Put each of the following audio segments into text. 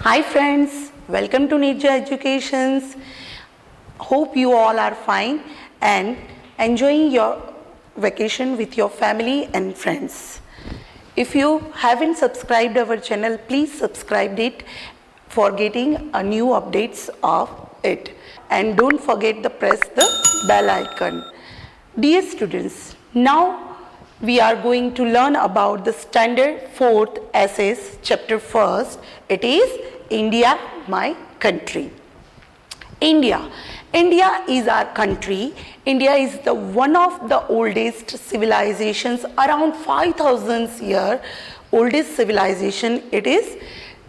Hi friends, welcome to Nirja Educations. Hope you all are fine and enjoying your vacation with your family and friends. If you haven't subscribed our channel, please subscribe it for getting a new updates of it. And don't forget to press the bell icon. Dear students, now we are going to learn about the standard 4th essays chapter 1st. It is India, my country. India is our country. India is the one of the oldest civilizations, around 5,000 year oldest civilization. It is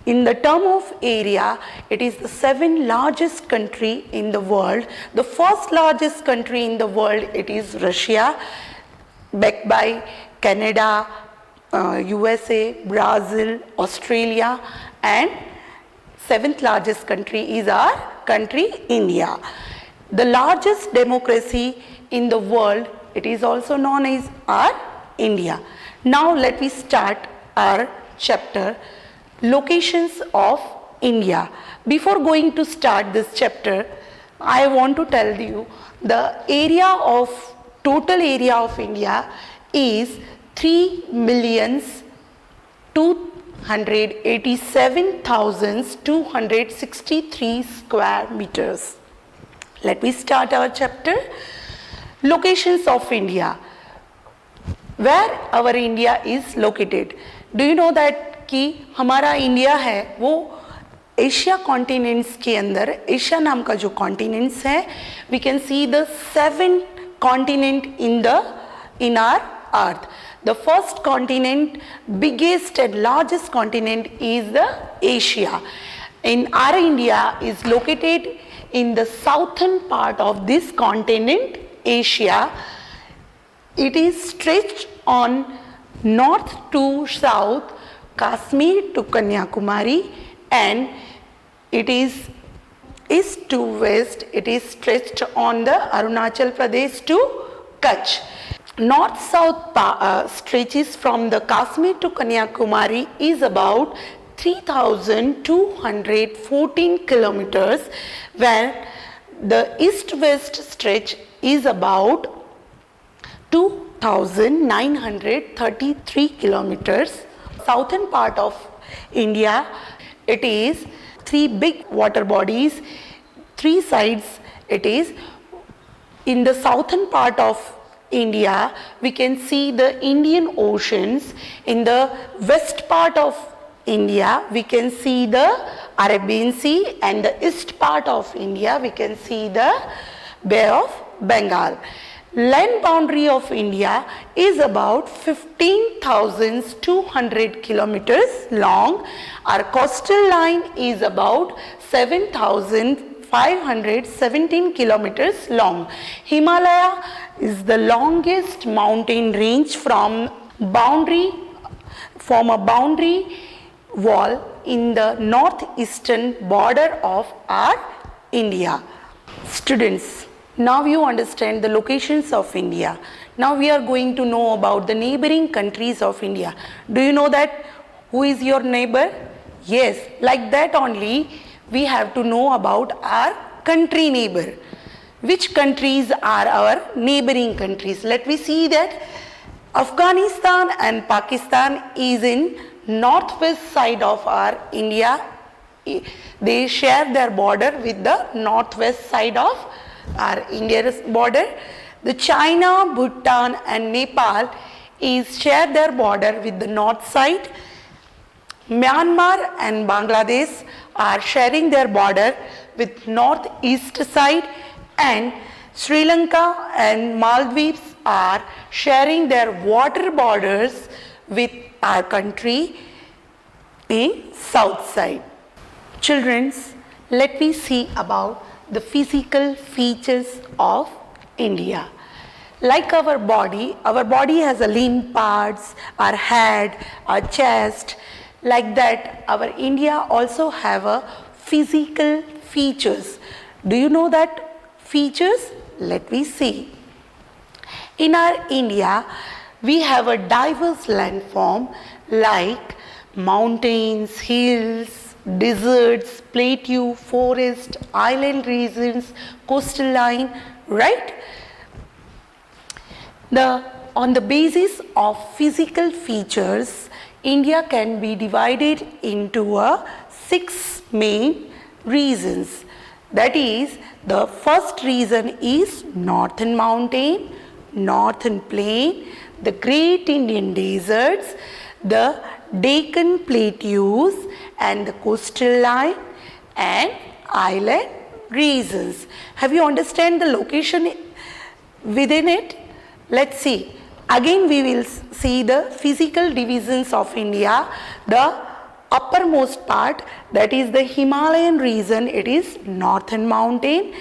in the term of area, it is the 7th largest country in the world. The first largest country in the world, it is Russia, backed by Canada, USA, Brazil, Australia, and 7th largest country is our country India. The largest democracy in the world, it is also known as our India. Now let me start our chapter, Locations of India. Before going to start this chapter, I want to tell you the total area of India is 3,287,263 square meters. Let me start our chapter. Locations of India. Where our India is located. Do you know that कि हमारा India है वो Asia continents के अंदर, Asia नाम का जो continents है, we can see the 7 continent in our earth. The first continent, biggest and largest continent is the Asia. In our India is located in the southern part of this continent, Asia. It is stretched on north to south, Kashmir to Kanyakumari, and it is east to west, it is stretched on the Arunachal Pradesh to Kutch. North-south stretches from the Kashmir to Kanyakumari is about 3,214 kilometers, where the east-west stretch is about 2,933 kilometers. Southern part of India, it is 3 big water bodies, 3 sides. It is in the southern part of India, we can see the Indian Oceans. In the west part of India, we can see the Arabian Sea, and the east part of India, we can see the Bay of Bengal. Land boundary of India is about 15,200 kilometers long. Our coastal line is about 7,517 kilometers long. Himalaya is the longest mountain range from a boundary wall in the northeastern border of our India. Students, now you understand the locations of India. Now we are going to know about the neighboring countries of India. Do you know that who is your neighbor? Yes, like that only we have to know about our country neighbor. Which countries are our neighboring countries? Let me see that Afghanistan and Pakistan is in northwest side of our India. They share their border with the northwest side of our India's border. The China, Bhutan and Nepal share their border with the north side. Myanmar and Bangladesh are sharing their border with northeast side, and Sri Lanka and Maldives are sharing their water borders with our country in south side. Children, let me see about the physical features of India. Like our body has a limb parts, our head, our chest. Like that, our India also have a physical features. Do you know that features? Let me see. In our India, we have a diverse landform like mountains, hills, deserts, plateau, forest, island regions, coastal line, right? On the basis of physical features, India can be divided into 6 main regions. That is, the first region is Northern Mountain, Northern Plain, the Great Indian Deserts, the Deccan Plateaus and the coastal line and island regions. Have you understand the location within it? Let's see. Again we will see the physical divisions of India. The uppermost part, that is the Himalayan region, it is Northern Mountain.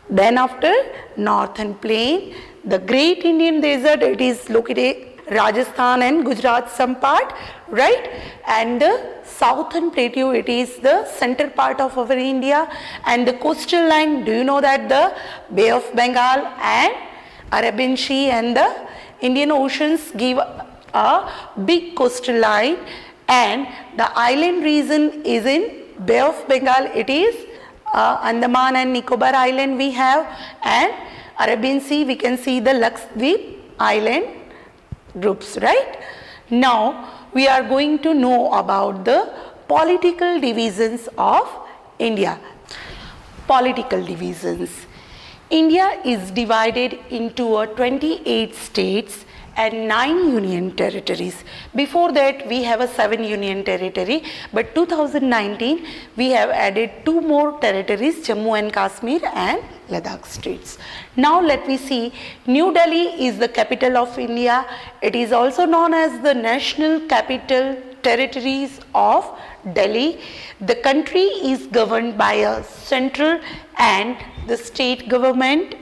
Then after Northern Plain, the Great Indian Desert, it is located Rajasthan and Gujarat some part, right? And the Southern Plateau, it is the center part of our India. And the coastal line, do you know that the Bay of Bengal and Arabian Sea and the Indian Oceans give a big coastal line, and the island region is in Bay of Bengal, it is Andaman and Nicobar Island we have, and Arabian Sea we can see the Lakshadweep Island groups, right? Now we are going to know about the political divisions of India. Political divisions. India is divided into 28 states and 9 union territories. Before that we have a 7 union territory, but 2019 we have added 2 more territories, Jammu and Kashmir and Ladakh states. Now let me see, New Delhi is the capital of India. It is also known as the National Capital Territories of Delhi. The country is governed by a central and the state government.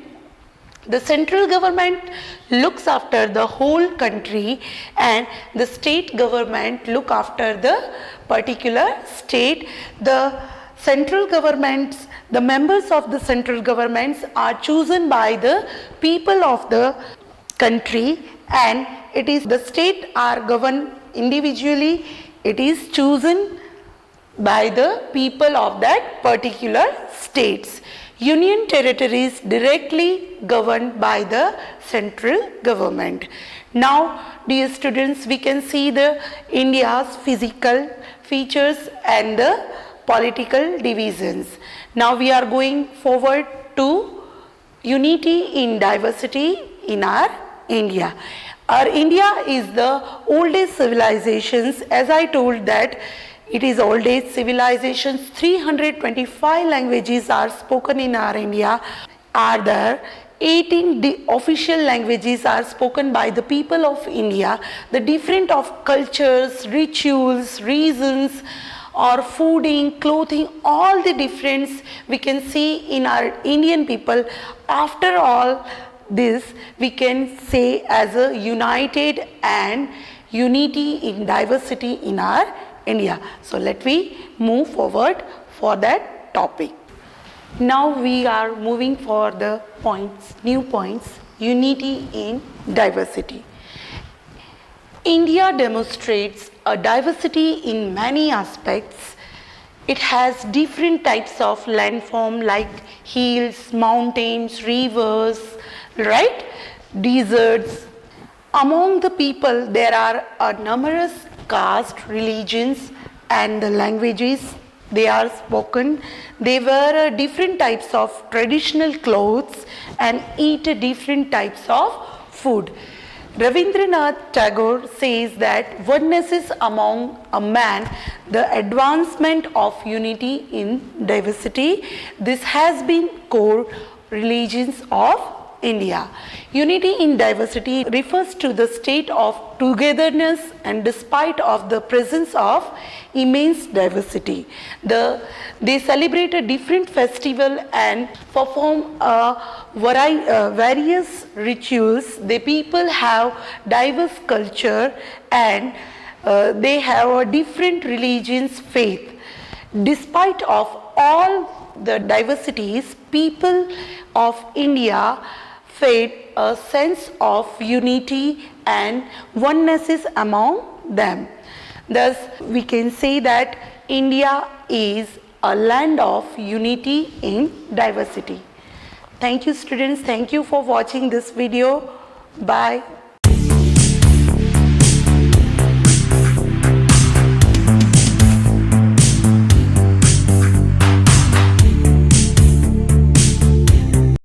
The central government looks after the whole country and the state government look after the particular state. The central governments, the members of the central governments are chosen by the people of the country, and it is the state are governed individually. It is chosen by the people of that particular states. Union territories directly governed by the central government. Now, dear students, we can see the India's physical features and the political divisions. Now we are going forward to unity in diversity in our India. Our India is the oldest civilizations, as I told that it is oldest civilizations. 325 languages are spoken in our India. Are there 18 official languages are spoken by the people of India. The different of cultures, rituals, reasons, or fooding, clothing, all the difference we can see in our Indian people. After all this, we can say as a united and unity in diversity in our India. So let me move forward for that topic. Now we are moving for the points, new points, unity in diversity. India demonstrates a diversity in many aspects. It has different types of landform like hills, mountains, rivers, right? Deserts. Among the people there are numerous caste, religions and the languages they are spoken. They wear different types of traditional clothes and eat different types of food. Rabindranath Tagore says that oneness is among a man, the advancement of unity in diversity. This has been core religions of India. Unity in diversity refers to the state of togetherness and despite of the presence of immense diversity. They celebrate a different festival and perform various rituals. The people have diverse culture and they have a different religions, faith. Despite of all the diversities, people of India felt a sense of unity and oneness is among them. Thus, we can say that India is a land of unity in diversity. Thank you students. Thank you for watching this video. Bye.